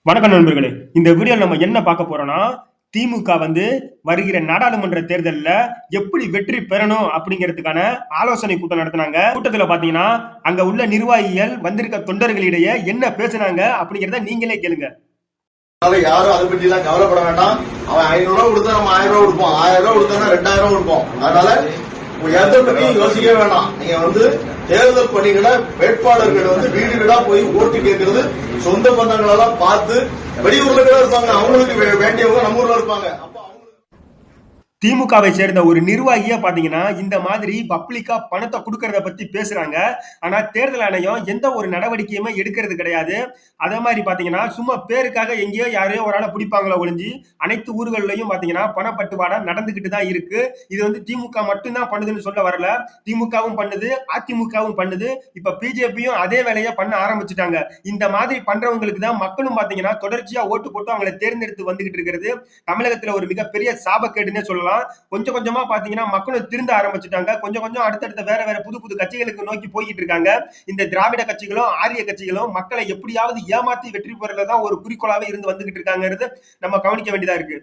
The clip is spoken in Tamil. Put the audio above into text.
வணக்கம் நண்பர்களே. இந்த வீடியோல நம்ம என்ன பார்க்க போறோம்னா, திமுக வருகிற நாடாளுமன்ற தேர்தல்ல எப்படி வெற்றி பெறணும் அப்படிங்கிறதுக்கான ஆலோசனை கூட்டம் நடத்துனாங்க. கூட்டத்துல பாத்தீங்கன்னா, அங்க உள்ள நிர்வாகிகள் வந்திருக்க தொண்டர்களிடையே என்ன பேசுனாங்க அப்படிங்கிறத நீங்களே கேளுங்க. யாரும் அதை பற்றி எல்லாம் கவலைப்பட வேண்டாம். அவன் 500 ரூபாய் கொடுத்தா நம்ம 1000 ரூபாய் கொடுப்போம், 1000 ரூபாய் கொடுத்தா 2000 கொடுப்போம். அதனால எதை பற்றியும் யோசிக்கவே வேண்டாம். நீங்க தேர்தல் பணிகளை வேட்பாளர்கள் வீடு வீடா போய் ஓட்டு கேட்கறது, சொந்த பந்தங்களெல்லாம் பார்த்து வெளியூர்ல கூட இருப்பாங்க, அவங்களுக்கு வேண்டியவங்க நம்ம ஊர்ல இருப்பாங்க. திமுகவை சேர்ந்த ஒரு நிர்வாகியா பாத்தீங்கன்னா இந்த மாதிரி பப்ளிக்கா பணத்தை கொடுக்கறத பத்தி பேசுறாங்க. ஆனா தேர்தல் ஆணையம் எந்த ஒரு நடவடிக்கையுமே எடுக்கிறது கிடையாது. அதே மாதிரி பாத்தீங்கன்னா சும்மா பேருக்காக எங்கேயோ யாரையோ ஒரு ஆளை பிடிப்பாங்களோ ஒழிஞ்சு அனைத்து ஊர்கள்லயும் பாத்தீங்கன்னா பணப்பட்டுவாடா நடந்துகிட்டு தான் இருக்கு. இது திமுக மட்டும்தான் பண்ணுதுன்னு சொல்ல வரல. திமுகவும் பண்ணுது, அதிமுகவும் பண்ணுது. இப்ப பிஜேபியும் அதே வேலையை பண்ண ஆரம்பிச்சுட்டாங்க. இந்த மாதிரி பண்றவங்களுக்கு தான் மக்களும் பாத்தீங்கன்னா தொடர்ச்சியா ஓட்டு போட்டு அவங்களை தேர்ந்தெடுத்து வந்துகிட்டு இருக்கிறது தமிழகத்துல ஒரு மிகப்பெரிய சாபக்கேடுன்னே சொல்லலாம். கொஞ்சம் கொஞ்சமா பாத்தீங்கன்னா மக்களும் திருந்த ஆரம்பிச்சுட்டாங்க. கொஞ்சம் கொஞ்சம் அடுத்தடுத்த வேற வேற புது புது கட்சிகளுக்கு நோக்கி போய்கிட்டு இருக்காங்க. இந்த திராவிட கட்சிகளும் ஆரிய கட்சிகளும் மக்களை எப்படியாவது ஏமாத்தி வெற்றி பெறதான் ஒரு குறிக்கோளாவே இருந்து வந்துகிட்டு இருக்காங்கிறது நம்ம கவனிக்க வேண்டியதா இருக்கு.